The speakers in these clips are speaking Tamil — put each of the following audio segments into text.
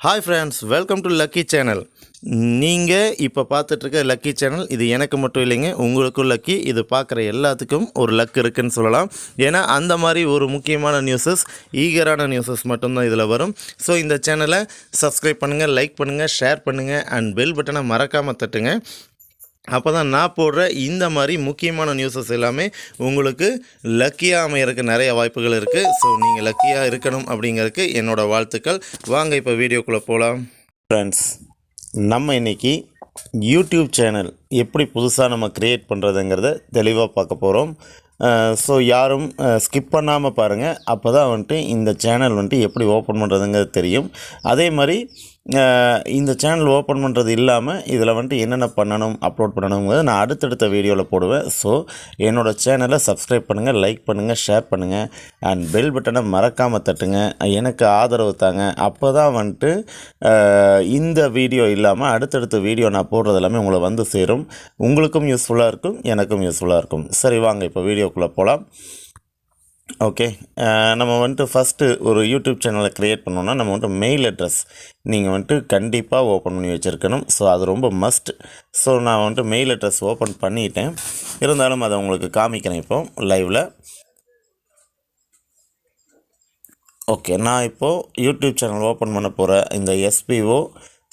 Hi friends, welcome to lucky channel. நீங்கள் இப்போ பார்த்துட்ருக்க லக்கி சேனல் இது எனக்கு மட்டும் இல்லைங்க, உங்களுக்கும் லக்கி. இது பார்க்குற எல்லாத்துக்கும் ஒரு லக் இருக்குதுன்னு சொல்லலாம். ஏன்னா அந்த மாதிரி ஒரு முக்கியமான நியூஸஸ், ஈகரான நியூஸஸ் மட்டும்தான் இதில் வரும். ஸோ இந்த சேனலை சப்ஸ்கிரைப் பண்ணுங்கள், லைக் பண்ணுங்கள், ஷேர் பண்ணுங்கள் அண்ட் பெல் பட்டனை மறக்காமல் தட்டுங்க. அப்போ தான் நான் போடுற இந்த மாதிரி முக்கியமான நியூஸஸ் எல்லாமே உங்களுக்கு லக்கியாக அமையறதுக்கு நிறைய வாய்ப்புகள் இருக்குது. ஸோ நீங்கள் லக்கியாக இருக்கணும் அப்படிங்கிறதுக்கு என்னோடய வாழ்த்துக்கள். வாங்க இப்போ வீடியோக்குள்ளே போகலாம். ஃப்ரெண்ட்ஸ், நம்ம இன்றைக்கி யூடியூப் சேனல் எப்படி புதுசாக நம்ம க்ரியேட் பண்ணுறதுங்கிறத தெளிவாக பார்க்க போகிறோம். ஸோ யாரும் ஸ்கிப் பண்ணாமல் பாருங்கள். அப்போ தான் வந்துட்டு இந்த சேனல் வந்துட்டு எப்படி ஓப்பன் பண்ணுறதுங்கிறது தெரியும். அதே மாதிரி இந்த சேனல் ஓப்பன் பண்ணுறது இல்லாமல் இதில் வந்துட்டு என்னென்ன பண்ணணும், அப்லோட் பண்ணணுங்கிறது நான் அடுத்தடுத்த வீடியோவில் போடுவேன். ஸோ என்னோடய சேனலை சப்ஸ்கிரைப் பண்ணுங்கள், லைக் பண்ணுங்கள், ஷேர் பண்ணுங்கள் அண்ட் பெல் பட்டனை மறக்காமல் தட்டுங்க. எனக்கு ஆதரவு தாங்க. அப்போ தான் வந்துட்டு இந்த வீடியோ இல்லாமல் அடுத்தடுத்த வீடியோ நான் போடுறது எல்லாமே உங்களை வந்து சேரும். உங்களுக்கும் யூஸ்ஃபுல்லாக இருக்கும், எனக்கும் யூஸ்ஃபுல்லாக இருக்கும். சரி, வாங்க இப்போ வீடியோக்குள்ளே போகலாம். ஓகே, நம்ம வந்துட்டு ஃபஸ்ட்டு ஒரு யூடியூப் சேனலை க்ரியேட் பண்ணோன்னா நம்ம வந்துட்டு மெயில் அட்ரஸ் நீங்கள் வந்துட்டு கண்டிப்பாக ஓப்பன் பண்ணி வச்சுருக்கணும். ஸோ அது ரொம்ப மஸ்ட். ஸோ நான் வந்துட்டு மெயில் அட்ரஸ் ஓப்பன் பண்ணிட்டேன். இருந்தாலும் அதை உங்களுக்கு காமிக்கிறேன் இப்போ லைவில். ஓகே, நான் இப்போது யூடியூப் சேனல் ஓப்பன் பண்ண போகிற இந்த SPO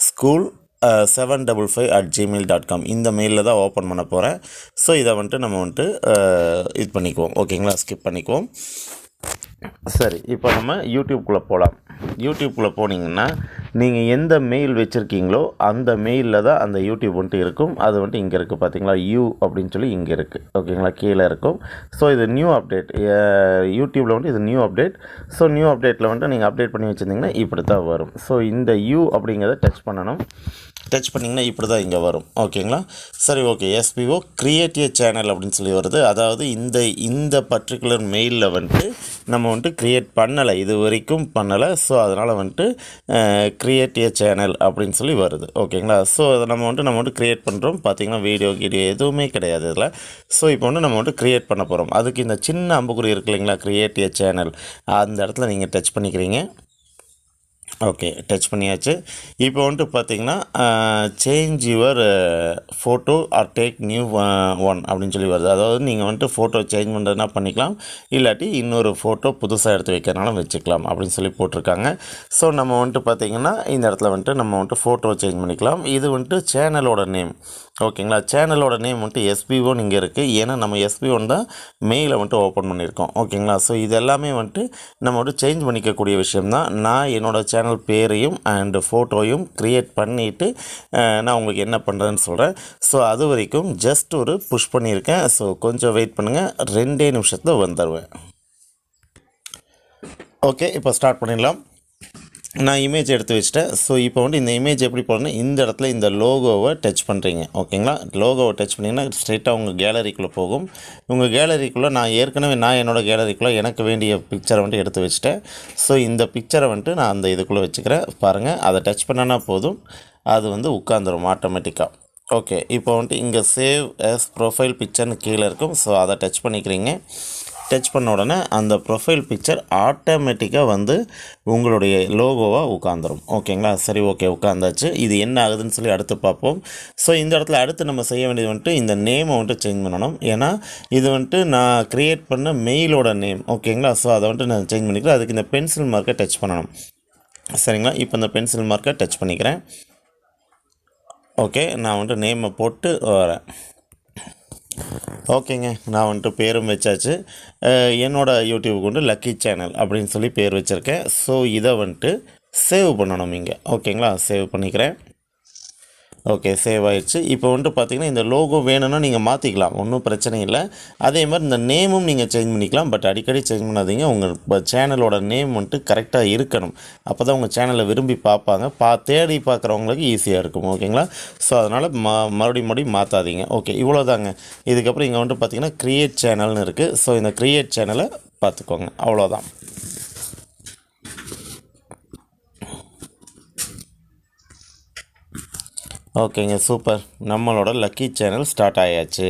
ஸ்கூல் 755@gmail.com இந்த மெயிலில் தான் ஓப்பன் பண்ண போகிறேன். ஸோ இதை வந்துட்டு நம்ம வந்துட்டு இது பண்ணிக்குவோம். ஓகேங்களா, ஸ்கிப் பண்ணிக்குவோம். சரி, இப்போ நம்ம யூடியூப்குள்ளே போகலாம். யூடியூப்குள்ளே போனீங்கன்னா நீங்கள் எந்த மெயில் வச்சுருக்கீங்களோ அந்த மெயிலில் தான் அந்த யூடியூப் வந்துட்டு இருக்கும். அது வந்துட்டு இங்கே இருக்குது பார்த்தீங்களா, அப்படின்னு சொல்லி இங்கே இருக்குது. ஓகேங்களா, கீழே இருக்கும். ஸோ இது நியூ அப்டேட். யூடியூப்பில் வந்துட்டு இது நியூ அப்டேட். ஸோ நியூ அப்டேட்டில் வந்துட்டு நீங்கள் அப்டேட் பண்ணி வச்சுருந்தீங்கன்னா இப்படி தான் வரும். ஸோ இந்த அப்படிங்கிறத டச் பண்ணணும். டச் பண்ணிங்கன்னா இப்படி தான் இங்கே வரும். ஓகேங்களா, சரி, ஓகே. SPO கிரியேட் ஏ சேனல் அப்படின்னு சொல்லி வருது. அதாவது இந்த பர்டிகுலர் மெயிலில் வந்துட்டு நம்ம வந்துட்டு க்ரியேட் பண்ணலை, இது வரைக்கும் பண்ணலை. ஸோ அதனால் வந்துட்டு கிரியேட் ஏ சேனல் அப்படின்னு சொல்லி வருது. ஓகேங்களா, ஸோ அதை நம்ம வந்துட்டு க்ரியேட் பண்ணுறோம். பார்த்திங்கன்னா வீடியோ எதுவுமே கிடையாது இதில். ஸோ இப்போ வந்து நம்ம வந்துட்டு க்ரியேட் பண்ண போகிறோம். அதுக்கு இந்த சின்ன அம்புக்குறி இருக்கு இல்லைங்களா, கிரியேட் ஏ சேனல், அந்த இடத்துல நீங்கள் டச் பண்ணிக்கிறீங்க. ஓகே, டச் பண்ணியாச்சு. இப்போ வந்துட்டு பார்த்திங்கன்னா change your photo R take new one அப்படின்னு சொல்லி வருது. அதாவது நீங்கள் வந்துட்டு ஃபோட்டோ சேஞ்ச் பண்ணுறதுனா பண்ணிக்கலாம், இல்லாட்டி இன்னொரு ஃபோட்டோ புதுசாக எடுத்து வைக்கிறனாலும் வச்சுக்கலாம் அப்படின்னு சொல்லி போட்டிருக்காங்க. ஸோ நம்ம வந்துட்டு பார்த்திங்கன்னா இந்த இடத்துல வந்துட்டு நம்ம வந்துட்டு ஃபோட்டோ சேஞ்ச் பண்ணிக்கலாம். இது வந்துட்டு சேனலோட நேம். ஓகேங்களா, சேனலோட நேம் வந்துட்டு SPO இங்கே இருக்குது. ஏன்னா நம்ம SPO தான் மெயிலை வந்துட்டு ஓப்பன் பண்ணியிருக்கோம். ஓகேங்களா, ஸோ இது எல்லாமே வந்துட்டு நம்ம வந்துட்டு சேஞ்ச் பண்ணிக்கக்கூடிய விஷயம்தான். நான் என்னோடய சேனல் பேரையும் அண்டு ஃபோட்டோயும் க்ரியேட் பண்ணிவிட்டு நான் உங்களுக்கு என்ன பண்ணுறேன்னு சொல்கிறேன். ஸோ அது வரைக்கும் ஜஸ்ட் ஒரு புஷ் பண்ணியிருக்கேன். ஸோ கொஞ்சம் வெயிட் பண்ணுங்கள், 2 நிமிஷத்தில் வந்துடுவேன். ஓகே, இப்போ ஸ்டார்ட் பண்ணிடலாம். நான் இமேஜ் எடுத்து வச்சுட்டேன். ஸோ இப்போ வந்து இந்த இமேஜ் எப்படி போடணும், இந்த இடத்துல இந்த லோகோவை டச் பண்ணுறீங்க. ஓகேங்களா, லோகோவை டச் பண்ணிங்கன்னா ஸ்ட்ரெயிட்டாக உங்கள் கேலரிக்குள்ளே போகும். உங்கள் கேலரிக்குள்ளே நான் என்னோடய கேலரிக்குள்ளே எனக்கு வேண்டிய பிக்சரை வந்துட்டு எடுத்து வச்சுட்டேன். ஸோ இந்த பிக்சரை வந்துட்டு நான் அந்த இதுக்குள்ளே வச்சுக்கிறேன். பாருங்கள், அதை டச் பண்ணனா போதும், அது வந்து உட்காந்துரும் ஆட்டோமேட்டிக்காக. ஓகே, இப்போ வந்துட்டு இங்கே சேவ் as ப்ரொஃபைல் பிக்சர்னு கீழே இருக்கும். ஸோ அதை டச் பண்ணிக்கிறீங்க. டச் பண்ண உடனே அந்த ப்ரொஃபைல் பிக்சர் ஆட்டோமேட்டிக்காக வந்து உங்களுடைய லோகோவாக உட்காந்துரும். ஓகேங்களா, சரி, ஓகே, உட்காந்தாச்சு. இது என்ன ஆகுதுன்னு சொல்லி அடுத்து பார்ப்போம். ஸோ இந்த இடத்துல அடுத்து நம்ம செய்ய வேண்டியது வந்துட்டு இந்த நேமை வந்துட்டு சேஞ்ச் பண்ணணும். ஏன்னா இது வந்துட்டு நான் க்ரியேட் பண்ண மெயிலோட நேம். ஓகேங்களா, ஸோ அதை வந்துட்டு நான் சேஞ்ச் பண்ணிக்கிறேன். அதுக்கு இந்த பென்சில் மார்க்கை டச் பண்ணணும். சரிங்களா, இப்போ இந்த பென்சில் மார்க்கை டச் பண்ணிக்கிறேன். ஓகே, நான் வந்துட்டு நேமை போட்டு வரேன். ஓகேங்க, நான் வந்துட்டு பேரும் வச்சாச்சு. என்னோடய யூடியூபுக்கு வந்து லக்கி சேனல் அப்படின்னு சொல்லி பேர் வச்சுருக்கேன். ஸோ இதை வந்துட்டு சேவ் பண்ணணும் இங்கே. ஓகேங்களா, சேவ் பண்ணிக்கிறேன். ஓகே, சேவ் ஆயிடுச்சு. இப்போ வந்துட்டு பார்த்திங்கன்னா இந்த லோகோ வேணும்னா நீங்கள் மாற்றிக்கலாம், ஒன்றும் பிரச்சனை இல்லை. அதே மாதிரி இந்த நேமும் நீங்கள் சேஞ்ச் பண்ணிக்கலாம். பட் அடிக்கடி சேஞ்ச் பண்ணாதீங்க. உங்கள் சேனலோட நேம் வந்துட்டு கரெக்டாக இருக்கணும். அப்போ தான் உங்கள் சேனலை விரும்பி பார்ப்பாங்க. தேடி பார்க்குறவங்களுக்கு ஈஸியாக இருக்கும். ஓகேங்களா, ஸோ அதனால் மறுபடியும் மாற்றாதீங்க. ஓகே, இவ்வளோதாங்க. இதுக்கப்புறம் இங்கே வந்துட்டு பார்த்திங்கன்னா க்ரியேட் சேனல்னு இருக்குது. ஸோ இந்த க்ரியேட் சேனலை பார்த்துக்கோங்க, அவ்வளோதான். ஓகேங்க, சூப்பர். நம்மளோட லக்கி சேனல் ஸ்டார்ட் ஆயாச்சு.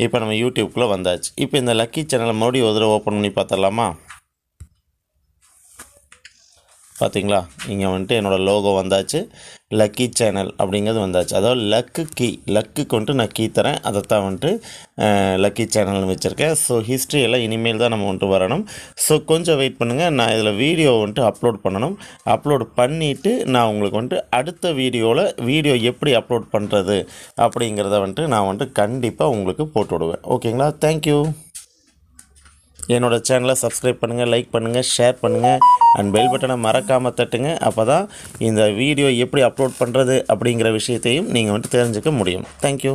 இப்போ நம்ம யூடியூப்குள்ளே வந்தாச்சு. இப்போ இந்த லக்கி சேனலை மறுபடியும் ஒரு தடவை ஓப்பன் பண்ணி பார்த்துடலாமா? பார்த்தீங்களா, இங்கே வந்துட்டு என்னோடய லோகோ வந்தாச்சு, லக்கி சேனல் அப்படிங்கிறது வந்தாச்சு. அதாவது லக்குக்கு வந்துட்டு நான் கீ தரேன், அதைத்தான் வந்துட்டு லக்கி சேனல்னு வச்சுருக்கேன். ஸோ ஹிஸ்ட்ரி எல்லாம் இனிமேல் தான் நம்ம வந்துட்டு வரணும். ஸோ கொஞ்சம் வெயிட் பண்ணுங்கள், நான் இதில் வீடியோ வந்துட்டு அப்லோட் பண்ணணும். அப்லோட் பண்ணிவிட்டு நான் உங்களுக்கு வந்துட்டு அடுத்த வீடியோ எப்படி அப்லோட் பண்ணுறது அப்படிங்கிறத வந்துட்டு நான் வந்துட்டு கண்டிப்பாக உங்களுக்கு போட்டு விடுவேன். ஓகேங்களா? தேங்க்யூ. என்னோடய சேனலை சப்ஸ்கிரைப் பண்ணுங்கள், லைக் பண்ணுங்கள், ஷேர் பண்ணுங்கள் அண்ட் பெல் பட்டனை மறக்காமல் தட்டுங்க. அப்போ தான் இந்த வீடியோ எப்படி அப்லோட் பண்ணுறது அப்படிங்கிற விஷயத்தையும் நீங்கள் வந்துட்டு தெரிஞ்சுக்க முடியும். தேங்க்யூ.